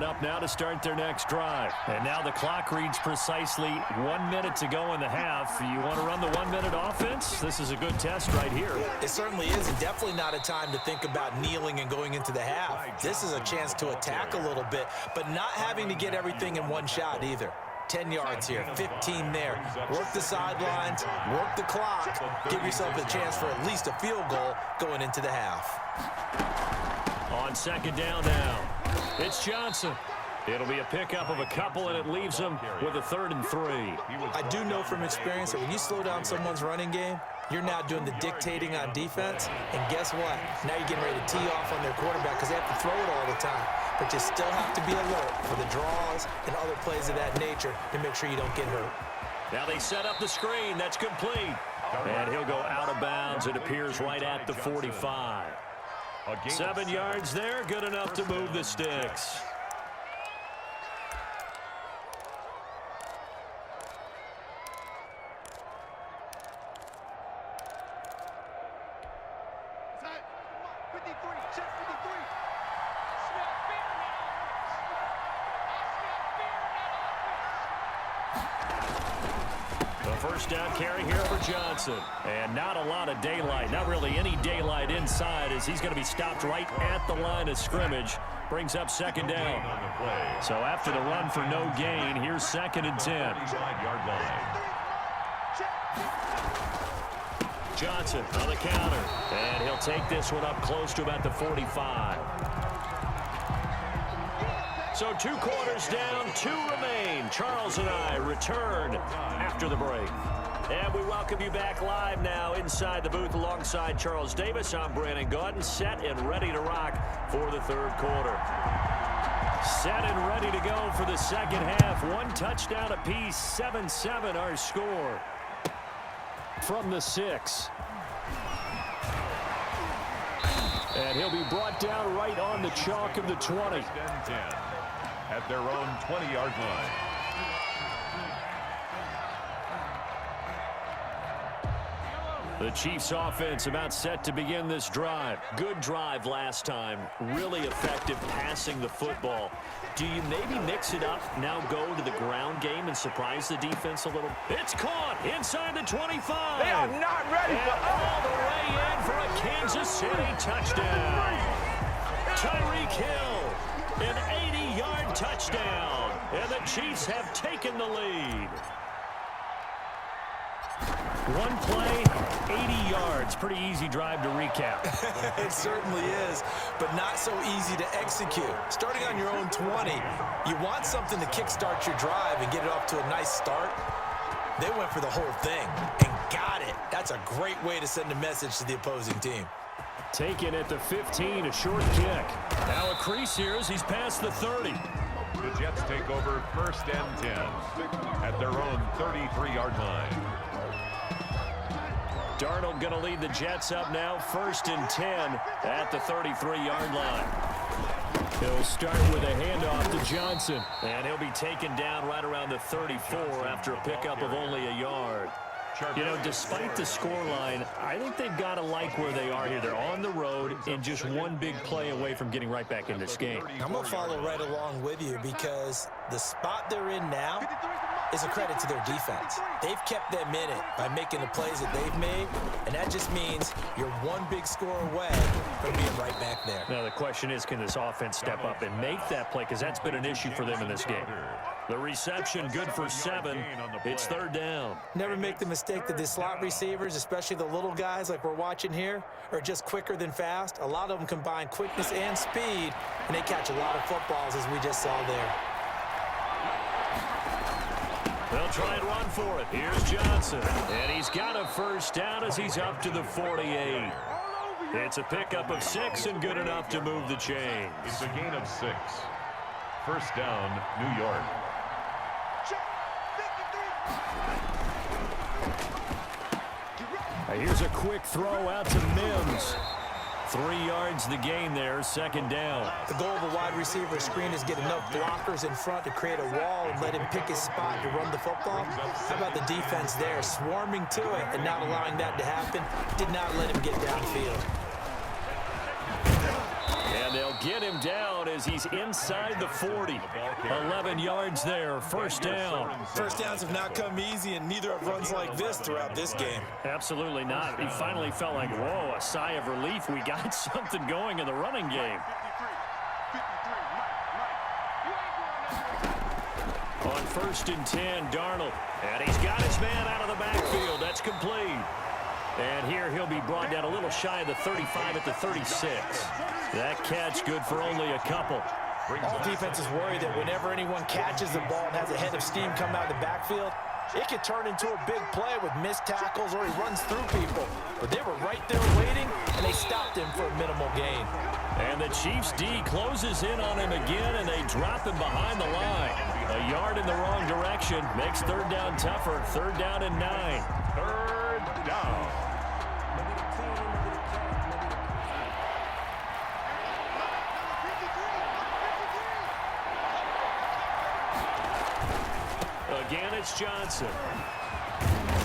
Up now to start their next drive. And now the clock reads precisely 1 minute to go in the half. You want to run the 1 minute offense? This is a good test right here. It certainly is, and definitely not a time to think about kneeling and going into the half. This is a chance to attack a little bit, but not having to get everything in one shot either. 10 yards here, 15 there. Work the sidelines, work the clock. Give yourself a chance for at least a field goal going into the half. On second down now, it's Johnson. It'll be a pickup of a couple, and it leaves him with a 3rd and 3. I do know from experience that when you slow down someone's running game, you're now doing the dictating on defense, and guess what? Now you're getting ready to tee off on their quarterback because they have to throw it all the time. But you still have to be alert for the draws and other plays of that nature to make sure you don't get hurt. Now they set up the screen. That's complete. And he'll go out of bounds. It appears right at the 45. 7 yards there, good enough to move the sticks. First down carry here for Johnson. And not a lot of daylight. Not really any daylight inside as he's going to be stopped right at the line of scrimmage. Brings up second down. So after the run for no gain, here's 2nd and 10. Johnson on the counter. And he'll take this one up close to about the 45. So 2 quarters down, 2 remain. Charles and I return after the break. And we welcome you back live now inside the booth alongside Charles Davis. I'm Brandon Gaudin, set and ready to rock for the 3rd quarter. Set and ready to go for the second half. 1 touchdown apiece, 7-7 our score from the 6. And he'll be brought down right on the chalk of the 20. At their own 20-yard line. The Chiefs offense about set to begin this drive. Good drive last time. Really effective passing the football. Do you maybe mix it up, now go to the ground game and surprise the defense a little? It's caught inside the 25. They are not ready and for all the way in for a Kansas City touchdown. Tyreek Hill, an 80-yard touchdown. And the Chiefs have taken the lead. 1 play, 80 yards. Pretty easy drive to recap. It certainly is, but not so easy to execute. Starting on your own 20, you want something to kickstart your drive and get it off to a nice start. They went for the whole thing and got it. That's a great way to send a message to the opposing team. Taken at the 15, a short kick. Now a crease here as he's past the 30. The Jets take over 1st and 10 at their own 33-yard line. Darnold going to lead the Jets up now, 1st and 10 at the 33-yard line. He'll start with a handoff to Johnson. And he'll be taken down right around the 34 after a pickup of only a yard. You know, despite the scoreline, I think they've got to like where they are here. They're on the road and just 1 big play away from getting right back in this game. I'm going to follow right along with you because the spot they're in now is a credit to their defense. They've kept them in it by making the plays that they've made, and that just means you're 1 big score away from being right back there. Now the question is, can this offense step up and make that play? Because that's been an issue for them in this game. The reception good for 7. It's 3rd down. Never make the mistake that the slot receivers, especially the little guys like we're watching here, are just quicker than fast. A lot of them combine quickness and speed, and they catch a lot of footballs as we just saw there. They'll try and run for it. Here's Johnson. And he's got a 1st down as he's up to the 48. It's a pickup of 6 and good enough to move the chains. It's a gain of 6. 1st down, New York. Here's a quick throw out to Mims. 3 yards the gain there, 2nd down. The goal of a wide receiver screen is get enough blockers in front to create a wall and let him pick his spot to run the football. How about the defense there, swarming to it and not allowing that to happen? Did not let him get downfield. Yeah, And they'll get him down as he's inside the 40. 11 yards there, first down. First downs have not come easy, and neither have runs like this throughout this game. Absolutely not. He finally felt like, whoa, a sigh of relief. We got something going in the running game. On 1st and 10, Darnold. And he's got his man out of the backfield. That's complete. And here he'll be brought down a little shy of the 35 at the 36. That catch good for only a couple. All defenses worry that whenever anyone catches the ball and has a head of steam come out of the backfield, it could turn into a big play with missed tackles or he runs through people. But they were right there waiting, and they stopped him for a minimal gain. And the Chiefs' D closes in on him again, and they drop him behind the line. A yard in the wrong direction makes third down tougher. Third down and 9. Third down. Again, it's Johnson.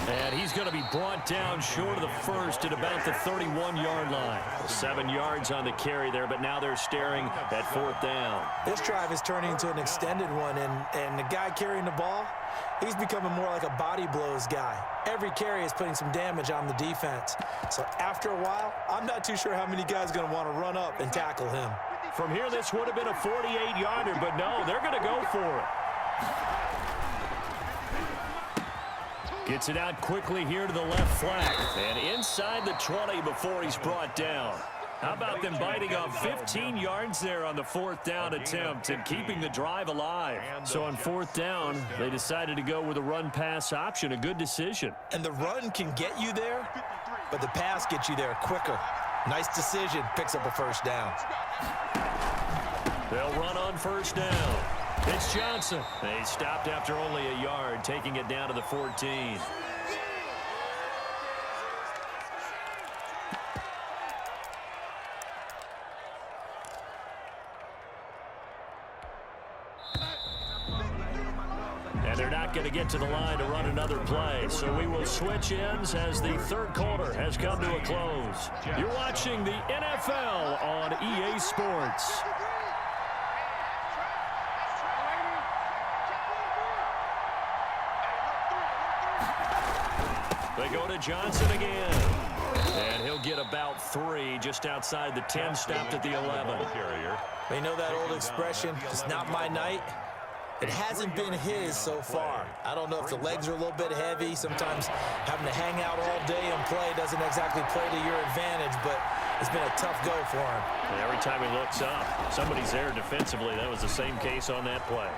And he's going to be brought down short of the first at about the 31-yard line. 7 yards on the carry there, but now they're staring at fourth down. This drive is turning into an extended one, and the guy carrying the ball, he's becoming more like a body blows guy. Every carry is putting some damage on the defense. So after a while, I'm not too sure how many guys are going to want to run up and tackle him. From here, this would have been a 48-yarder, but no, they're going to go for it. Gets it out quickly here to the left flat. And inside the 20 before he's brought down. How about them biting off 15 yards there on the fourth down attempt and keeping the drive alive? So on fourth down, they decided to go with a run-pass option. A good decision. And the run can get you there, but the pass gets you there quicker. Nice decision. Picks up a first down. They'll run on first down. It's Johnson. They stopped after only a yard, taking it down to the 14. And they're not going to get to the line to run another play. So we will switch ends as the third quarter has come to a close. You're watching the NFL on EA Sports. They go to Johnson again. And he'll get about 3 just outside the 10, stopped at the 11. They know that old expression, it's not my night. It hasn't been his so far. I don't know if the legs are a little bit heavy. Sometimes having to hang out all day and play doesn't exactly play to your advantage, but it's been a tough go for him. And every time he looks up, somebody's there defensively. That was the same case on that play.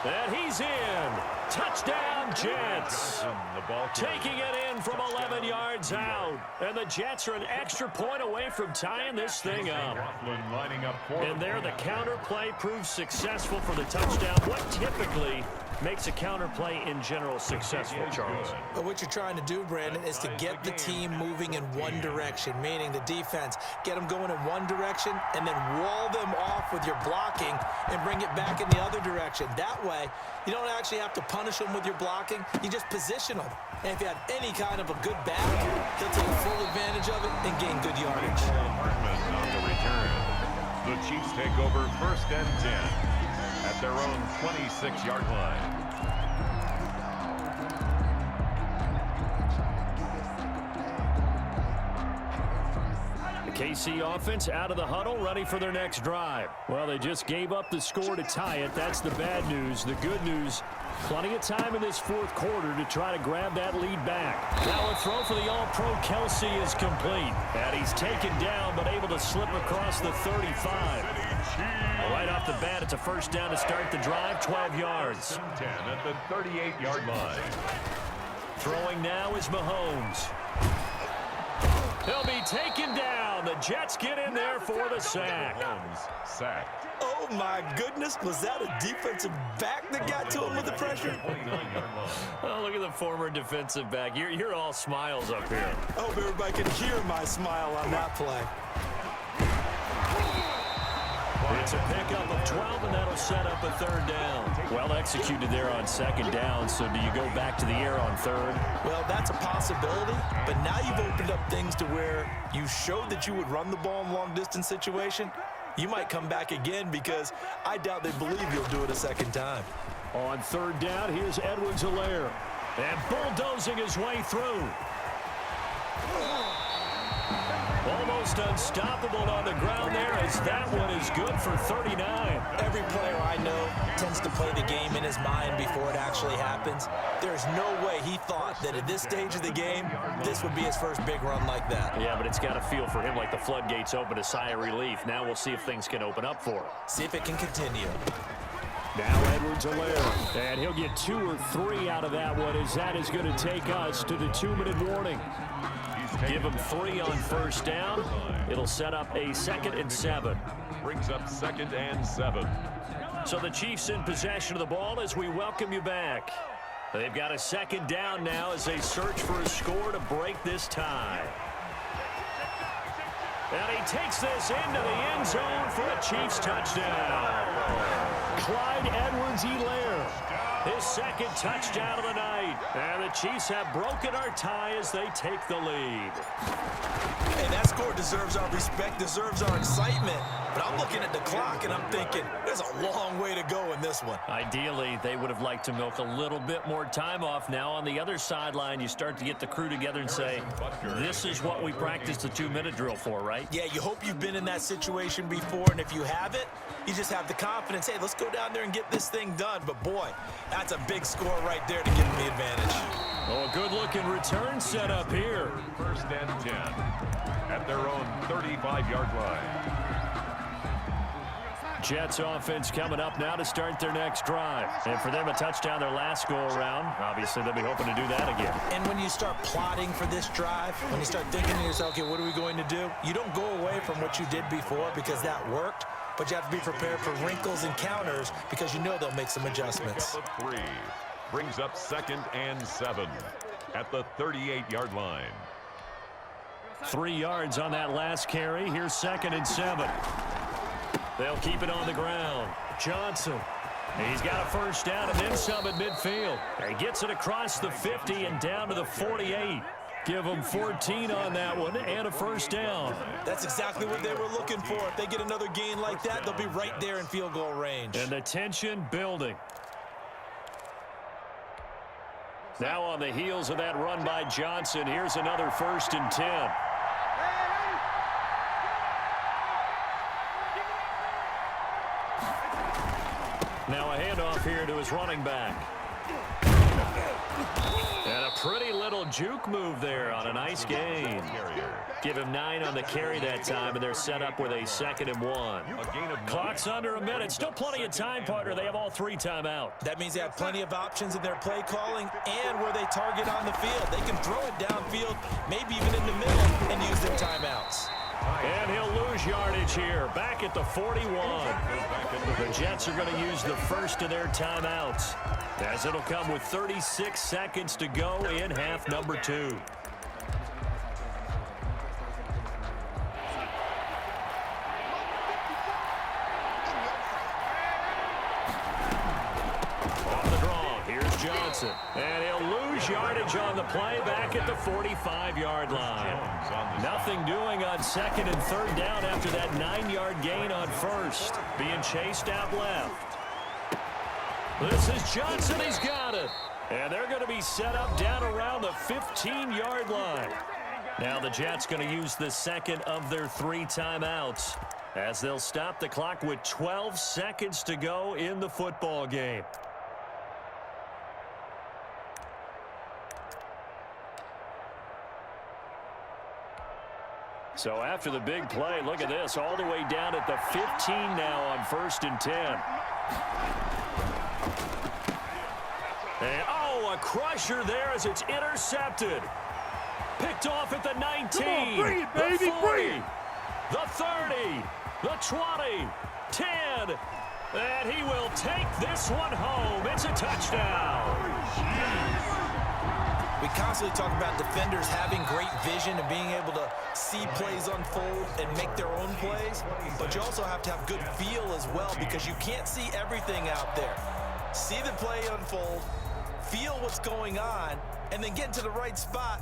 And he's in. Touchdown, Jets. Taking it in from 11 yards out. And the Jets are an extra point away from tying this thing up. And there, the counter play proves successful for the touchdown. What typically makes a counter play in general successful, Charles? But what you're trying to do, Brandon, is to get the team moving in one direction, meaning the defense, get them going in one direction and then wall them off with your blocking and bring it back in the other direction. That way, you don't actually have to punish them with your blocking. You just position them. And if you have any kind of a good back, they'll take full advantage of it and gain good yardage. On the return, the Chiefs take over 1st and 10 at their own 26-yard line. KC offense out of the huddle, ready for their next drive. Well, they just gave up the score to tie it. That's the bad news. The good news, plenty of time in this fourth quarter to try to grab that lead back. Now a throw for the All-Pro Kelsey is complete. And he's taken down, but able to slip across the 35. Right off the bat, it's a first down to start the drive, 12 yards. 10 at the 38-yard line. Throwing now is Mahomes. He'll be taken down. The Jets get in there for the sack. Mahomes sacked. Oh, my goodness. Was that a defensive back that got to him with the pressure? Oh, look at the former defensive back. You're all smiles up here. I hope everybody can hear my smile on that play. It's a pickup of 12, and that'll set up up a third down. Well executed there on second down, so do you go back to the air on third? Well, that's a possibility, but now you've opened up things to where you showed that you would run the ball in long-distance situation. You might come back again because I doubt they believe you'll do it a second time. On third down, here's Edwards-Helaire. And bulldozing his way through. Almost unstoppable on the ground there as that one is good for 39. Every player I know tends to play the game in his mind before it actually happens. There's no way he thought that at this stage of the game, this would be his first big run like that. Yeah, but it's got to feel for him like the floodgates open, a sigh of relief. Now we'll see if things can open up for him. See if it can continue. Now Edwards-Helaire, and he'll get 2 or 3 out of that one as that is going to take us to the 2-minute warning. Give him 3 on first down. It'll set up a 2nd and 7. Brings up 2nd and 7. So the Chiefs in possession of the ball as we welcome you back. They've got a 2nd down now as they search for a score to break this tie. And he takes this into the end zone for a Chiefs touchdown. Clyde Edwards-Helaire, his 2nd touchdown of the night. And the Chiefs have broken our tie as they take the lead. Hey, that score deserves our respect, deserves our excitement. But I'm looking at the clock and I'm thinking, there's a long way to go in this one. Ideally, they would have liked to milk a little bit more time off. Now on the other sideline, you start to get the crew together and say, this is what we practiced the 2-minute drill for, right? Yeah, you hope you've been in that situation before, and if you haven't, you just have the confidence, hey, let's go down there and get this thing done. But boy, that's a big score right there to give them the advantage. Oh, a good-looking return set up here. 1st and 10 at their own 35-yard line. Jets offense coming up now to start their next drive. And for them, a touchdown their last go-around. Obviously, they'll be hoping to do that again. And when you start plotting for this drive, when you start thinking to yourself, okay, what are we going to do? You don't go away from what you did before because that worked, but you have to be prepared for wrinkles and counters because you know they'll make some adjustments. Pick up a 3. Brings up 2nd and 7 at the 38-yard line. 3 yards on that last carry. Here's 2nd and 7. They'll keep it on the ground. Johnson. He's got a first down and then some at midfield. He gets it across the 50 and down to the 48. Give them 14 on that one and a first down. That's exactly what they were looking for. If they get another gain like that, they'll be right there in field goal range. And the tension building. Now on the heels of that run by Johnson, here's another 1st and 10. Now a handoff here to his running back. And a pretty little juke move there on a nice gain. Give him 9 on the carry that time, and they're set up with a 2nd and 1. Clock's under a minute. Still plenty of time, partner. They have all 3 timeout. That means they have plenty of options in their play calling and where they target on the field. They can throw it downfield, maybe even in the middle, and use their timeouts. And he'll lose yardage here, back at the 41. The Jets are going to use the first of their timeouts, as it'll come with 36 seconds to go in half number 2. Off the draw, here's Johnson. And he'll lose yardage on the play back at the 45-yard line. Nothing doing on 2nd and 3rd down after that 9-yard gain on 1st. Being chased out left. This is Johnson. He's got it. And they're going to be set up down around the 15-yard line. Now the Jets going to use the 2nd of their 3 timeouts as they'll stop the clock with 12 seconds to go in the football game. So after the big play, look at this, all the way down at the 15 now on 1st and 10. And, oh, a crusher there as it's intercepted. Picked off at the 19. Come on, bring it, baby, the 40, bring it. The 30, the 20, 10. And he will take this one home. It's a touchdown. We constantly talk about defenders having great vision and being able to see plays unfold and make their own plays, but you also have to have good feel as well because you can't see everything out there. See the play unfold, feel what's going on, and then get into the right spot